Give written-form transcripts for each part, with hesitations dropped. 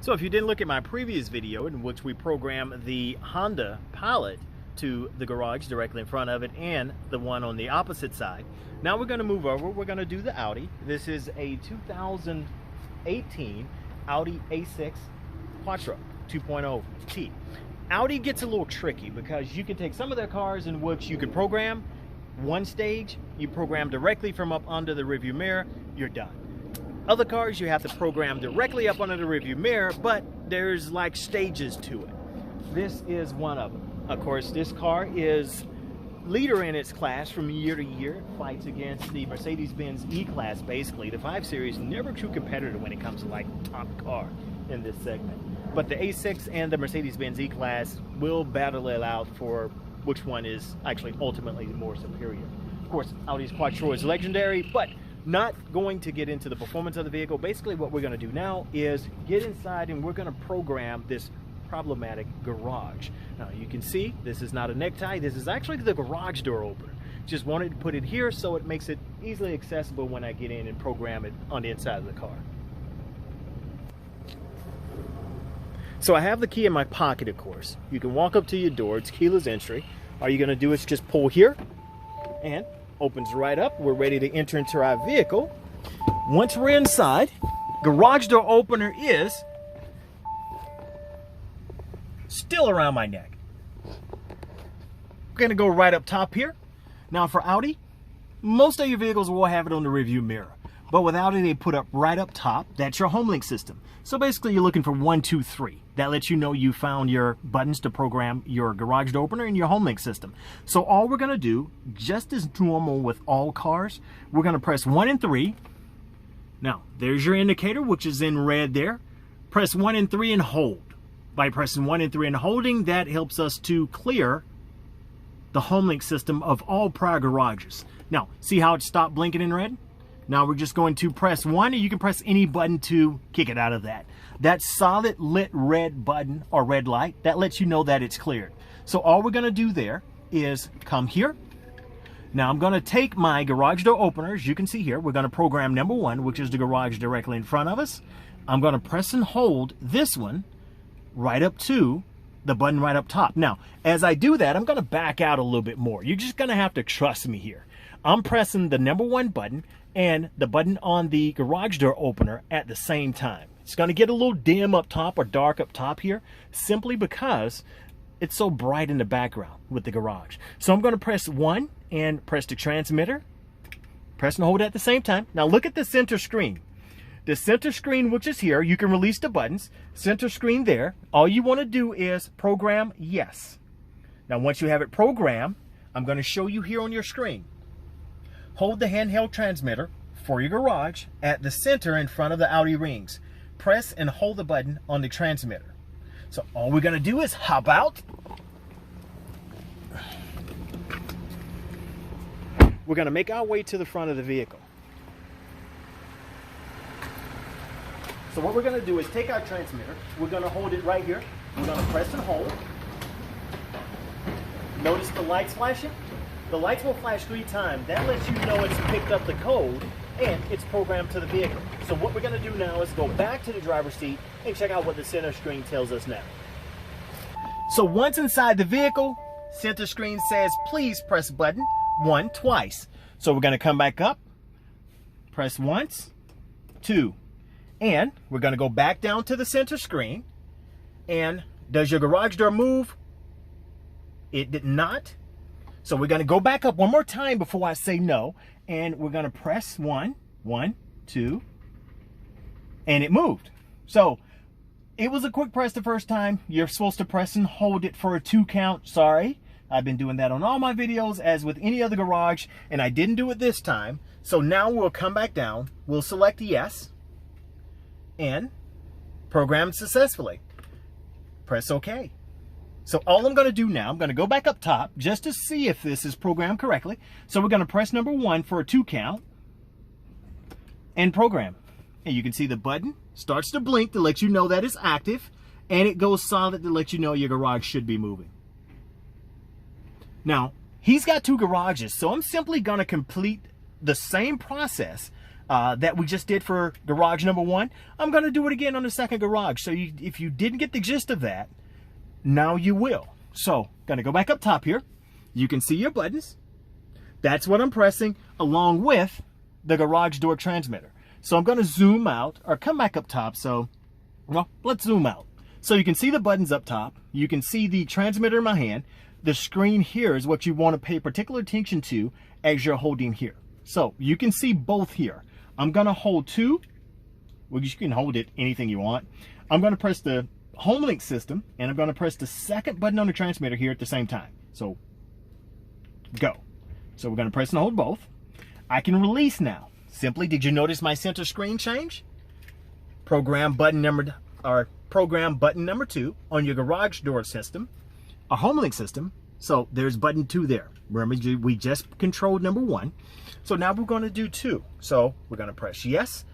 So if you didn't look at my previous video in which we programmed the Honda Pilot to the garage directly in front of it and the one on the opposite side, now we're going to move over. We're going to do the Audi. This is a 2018 Audi A6 Quattro 2.0 T. Audi gets a little tricky because you can take some of their cars in which you can program one stage, you program directly from up under the rearview mirror, you're done. Other cars you have to program directly up under the rearview mirror, but there's like stages to it. This is one of them. Of course, this car is leader in its class from year to year. It fights against the Mercedes-Benz E-Class, basically. The 5 Series, never a true competitor when it comes to like top car in this segment. But the A6 and the Mercedes-Benz E-Class will battle it out for which one is actually ultimately more superior. Of course, Audi's Quattro is legendary, but not going to get into the performance of the vehicle. Basically, what we're going to do now is get inside and we're going to program this problematic garage. Now, you can see this is not a necktie. This is actually the garage door opener. Just wanted to put it here so it makes it easily accessible when I get in and program it on the inside of the car. So I have the key in my pocket, of course. You can walk up to your door. It's keyless entry. All you're going to do is just pull here and opens right up. We're ready to enter into our vehicle. Once we're inside, garage door opener is still around my neck. We're going to go right up top here. Now for Audi, most of your vehicles will have it on the rearview mirror. But with Audi, they put up right up top. That's your Homelink system. So basically, you're looking for 1, 2, 3. That lets you know you found your buttons to program your garage door opener and your Homelink system. So all we're going to do, just as normal with all cars, we're going to press 1 and 3. Now, there's your indicator, which is in red there. Press 1 and 3 and hold. By pressing 1 and 3 and holding, that helps us to clear the Homelink system of all prior garages. Now, see how it stopped blinking in red? Now we're just going to press 1, and you can press any button to kick it out of that. That solid lit red button or red light, that lets you know that it's cleared. So all we're going to do there is come here. Now I'm going to take my garage door opener. As you can see here, we're going to program number 1, which is the garage directly in front of us. I'm going to press and hold this one right up to the button right up top. Now, as I do that, I'm going to back out a little bit more. You're just going to have to trust me here. I'm pressing the number 1 button and the button on the garage door opener at the same time. It's going to get a little dim up top or dark up top here, simply because it's so bright in the background with the garage. So I'm going to press 1 and press the transmitter, press and hold at the same time. Now look at the center screen. The center screen, which is here, you can release the buttons. Center screen there. All you want to do is program yes. Now once you have it programmed, I'm going to show you here on your screen. Hold the handheld transmitter for your garage at the center in front of the Audi rings. Press and hold the button on the transmitter. So all we're going to do is hop out. We're going to make our way to the front of the vehicle. So what we're going to do is take our transmitter. We're going to hold it right here. We're going to press and hold. Notice the lights flashing? The lights will flash 3 times. That lets you know it's picked up the code and it's programmed to the vehicle. So what we're going to do now is go back to the driver's seat and check out what the center screen tells us now. So once inside the vehicle, center screen says, please press button 1 twice. So we're going to come back up, press once, 2, and we're going to go back down to the center screen. And does your garage door move? It did not. So we're going to go back up one more time before I say no. And we're going to press 1, 1, 2, and it moved. So it was a quick press the first time. You're supposed to press and hold it for a 2 count. Sorry. I've been doing that on all my videos as with any other garage, and I didn't do it this time. So now we'll come back down. We'll select yes and program successfully. Press OK. So all I'm going to do now, I'm going to go back up top just to see if this is programmed correctly. So we're going to press number 1 for a 2 count and program. And you can see the button starts to blink to let you know that it's active, and it goes solid to let you know your garage should be moving. Now, he's got 2 garages, so I'm simply going to complete the same process that we just did for garage number 1, I'm going to do it again on the second garage. So if you didn't get the gist of that, now you will. So, going to go back up top here. You can see your buttons. That's what I'm pressing, along with the garage door transmitter. So I'm going to zoom out, or come back up top. So, well, let's zoom out. So you can see the buttons up top. You can see the transmitter in my hand. The screen here is what you want to pay particular attention to as you're holding here. So you can see both here. I'm going to hold 2. Well, you can hold it anything you want. I'm going to press the Homelink system, and I'm going to press the second button on the transmitter here at the same time. So, go. So we're going to press and hold both. I can release now. Simply, did you notice my center screen change? Program button number 2 on your garage door system, a Homelink system. So there's button 2 there. Remember, we just controlled number 1. So now we're going to do 2. So we're going to press yes.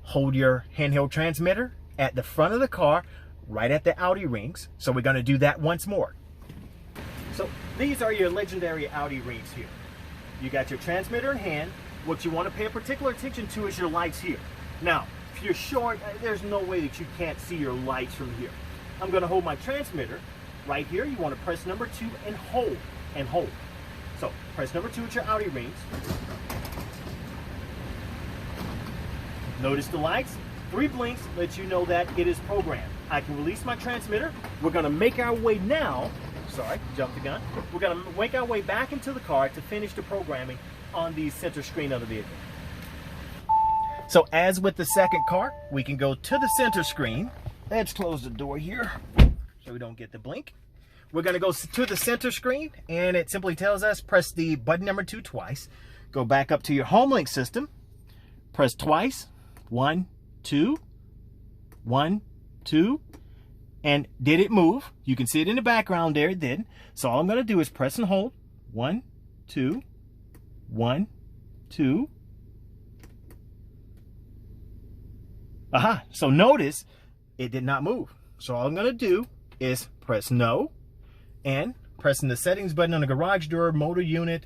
Hold your handheld transmitter at the front of the car, right at the Audi rings. So we're going to do that once more. So these are your legendary Audi rings here. You got your transmitter in hand. What you want to pay particular attention to is your lights here. Now, if you're short, there's no way that you can't see your lights from here. I'm going to hold my transmitter right here. You want to press number 2 and hold, and hold. So press number 2 at your Audi rings. Notice the lights. 3 blinks let you know that it is programmed. I can release my transmitter. We're going to make our way now. Sorry, jumped the gun. We're going to make our way back into the car to finish the programming on the center screen of the vehicle. So as with the second car, we can go to the center screen. Let's close the door here so we don't get the blink. We're going to go to the center screen, and it simply tells us press the button number 2 twice. Go back up to your Homelink system. Press twice. 1, 2, 1, 2. And did it move? You can see it in the background there. It did. So all I'm going to do is press and hold. 1, 2, 1, 2. Aha. So notice it did not move. So all I'm going to do is press no and pressing the settings button on the garage door, motor unit.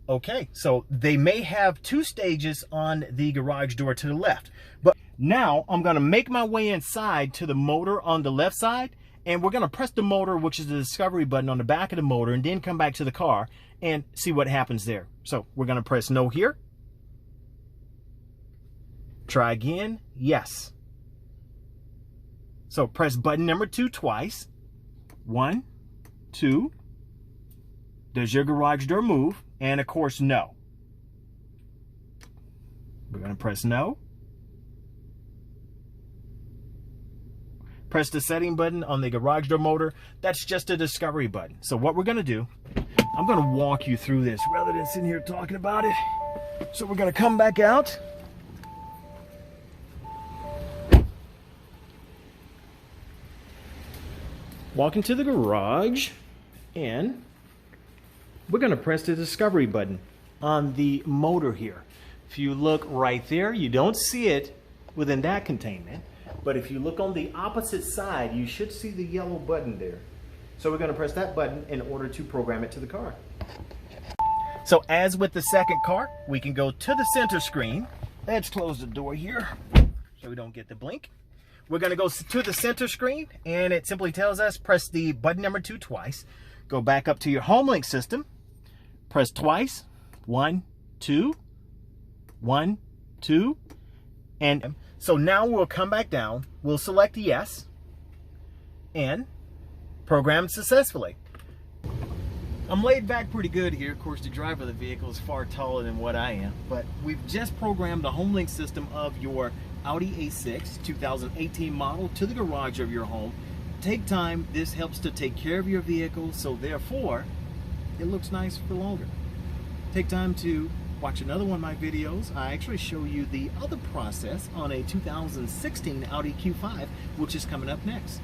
Okay. So they may have 2 stages on the garage door to the left, but now I'm going to make my way inside to the motor on the left side, and we're going to press the motor, which is the discovery button on the back of the motor, and then come back to the car and see what happens there. So we're going to press no here. Try again. Yes. So press button number 2 twice. 1, 2. Does your garage door move? And of course, no. We're going to press no. Press the setting button on the garage door motor. That's just a discovery button. So what we're going to do, I'm going to walk you through this rather than sitting here talking about it. So we're going to come back out. Walk into the garage, and we're going to press the discovery button on the motor here. If you look right there, you don't see it within that containment. But if you look on the opposite side, you should see the yellow button there. So we're going to press that button in order to program it to the car. So as with the second car, we can go to the center screen. Let's close the door here so we don't get the blink. We're going to go to the center screen, and it simply tells us press the button number 2 twice. Go back up to your Homelink system. Press twice. 1, 2. 1, 2. And so now we'll come back down. We'll select yes and program successfully. I'm laid back pretty good here. Of course, the driver of the vehicle is far taller than what I am, but we've just programmed the Homelink system of your Audi A6 2018 model to the garage of your home. Take time. This helps to take care of your vehicle, so therefore it looks nice for longer. Take time to watch another one of my videos. I actually show you the other process on a 2016 Audi Q5, which is coming up next.